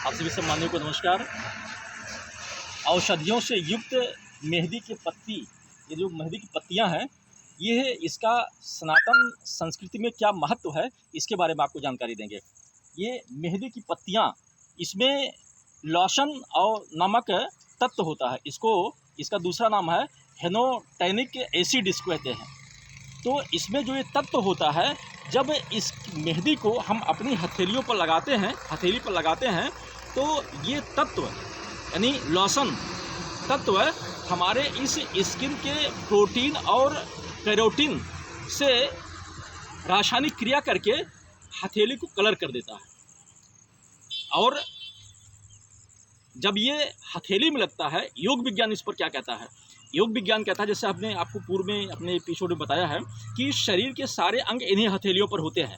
आप सभी सम्मानियों को नमस्कार। औषधियों से युक्त मेहंदी की पत्ती, ये जो मेहंदी की पत्तियां हैं, ये इसका सनातन संस्कृति में क्या महत्व है, इसके बारे में आपको जानकारी देंगे। ये मेहंदी की पत्तियां, इसमें लॉशन और नमक तत्व होता है। इसका दूसरा नाम है हेनोटैनिक एसिड, इसको कहते हैं। तो इसमें जो ये तत्व होता है, जब इस मेहंदी को हम अपनी हथेलियों पर लगाते हैं तो ये तत्व यानी लॉशन तत्व हमारे इस स्किन के प्रोटीन और कैरोटीन से रासायनिक क्रिया करके हथेली को कलर कर देता है। और जब ये हथेली में लगता है, योग विज्ञान इस पर क्या कहता है? योग विज्ञान कहता है, जैसे आपने आपको पूर्व में अपने एपिसोड में बताया है कि शरीर के सारे अंग इन्हीं हथेलियों पर होते हैं।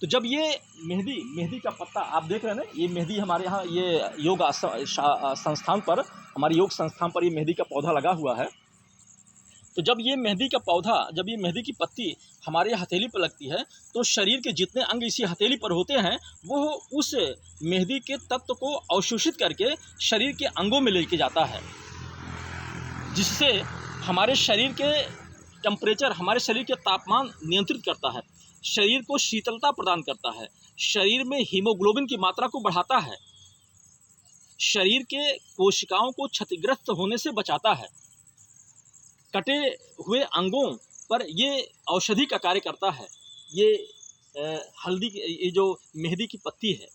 तो जब ये मेहंदी का पत्ता आप देख रहे हैं ना, ये मेहंदी हमारे यहाँ ये योग संस्थान पर, हमारे योग संस्थान पर ये मेहंदी का पौधा लगा हुआ है। तो जब ये मेहंदी की पत्ती हमारे हथेली पर लगती है, तो शरीर के जितने अंग इसी हथेली पर होते हैं, वो उस मेहंदी के तत्व को अवशोषित करके शरीर के अंगों में लेके जाता है, जिससे हमारे शरीर के टेम्परेचर, हमारे शरीर के तापमान नियंत्रित करता है, शरीर को शीतलता प्रदान करता है, शरीर में हीमोग्लोबिन की मात्रा को बढ़ाता है, शरीर के कोशिकाओं को क्षतिग्रस्त होने से बचाता है। कटे हुए अंगों पर ये औषधि का कार्य करता है। ये ये जो मेहंदी की पत्ती है,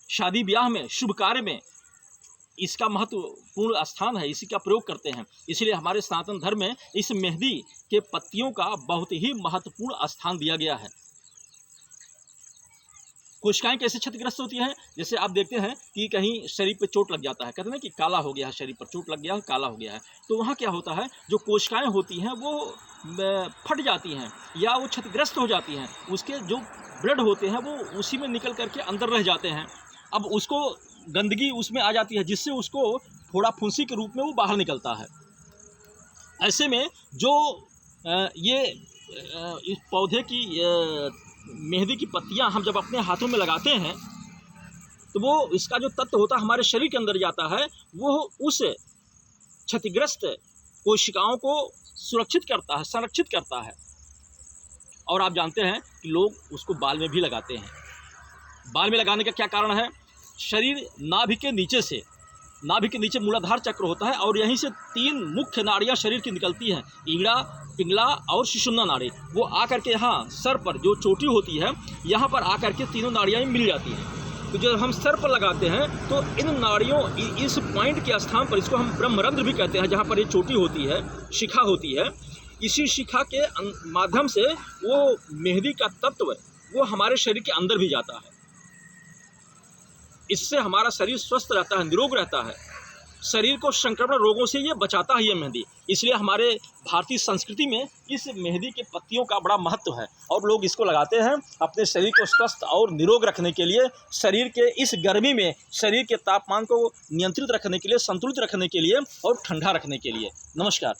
शादी ब्याह में, शुभ कार्य में इसका महत्वपूर्ण स्थान है, इसी का प्रयोग करते हैं। इसलिए हमारे सनातन धर्म में इस मेहंदी के पत्तियों का बहुत ही महत्वपूर्ण स्थान दिया गया है। कोशिकाएं कैसे क्षतिग्रस्त होती हैं? जैसे आप देखते हैं कि कहीं शरीर पे चोट लग जाता है, कहते हैं ना कि काला हो गया है, शरीर पर चोट लग गया है, काला हो गया है। तो वहाँ क्या होता है, जो कोशिकाएं होती हैं वो फट जाती हैं या वो क्षतिग्रस्त हो जाती हैं। उसके जो ब्लड होते हैं वो उसी में निकल करके अंदर रह जाते हैं। अब उसको गंदगी उसमें आ जाती है, जिससे उसको फोड़ा फुंसी के रूप में वो बाहर निकलता है। ऐसे में जो इस पौधे की मेहंदी की पत्तियां हम जब अपने हाथों में लगाते हैं, तो वो इसका जो तत्व होता है हमारे शरीर के अंदर जाता है, वो उस क्षतिग्रस्त कोशिकाओं को सुरक्षित करता है, संरक्षित करता है। और आप जानते हैं कि लोग उसको बाल में भी लगाते हैं। बाल में लगाने का क्या कारण है? शरीर नाभि के नीचे मूलाधार चक्र होता है, और यहीं से 3 मुख्य नाड़ियां शरीर की निकलती हैं, ईड़ा, पिंगला और सुषुम्ना नाड़ी। वो आकर के यहाँ सर पर जो चोटी होती है, यहाँ पर आकर के तीनों नाड़ियां मिल जाती हैं। तो जब हम सर पर लगाते हैं तो इन नाड़ियों, इस पॉइंट के स्थान पर, इसको हम ब्रह्मरंध्र भी कहते हैं, जहाँ पर ये चोटी होती है, शिखा होती है, इसी शिखा के माध्यम से वो मेहंदी का तत्व वो हमारे शरीर के अंदर भी जाता है। इससे हमारा शरीर स्वस्थ रहता है, निरोग रहता है, शरीर को संक्रमण रोगों से ये बचाता है ये मेहंदी। इसलिए हमारे भारतीय संस्कृति में इस मेहंदी के पत्तियों का बड़ा महत्व है, और लोग इसको लगाते हैं अपने शरीर को स्वस्थ और निरोग रखने के लिए, शरीर के इस गर्मी में शरीर के तापमान को नियंत्रित रखने के लिए, संतुलित रखने के लिए और ठंडा रखने के लिए। नमस्कार।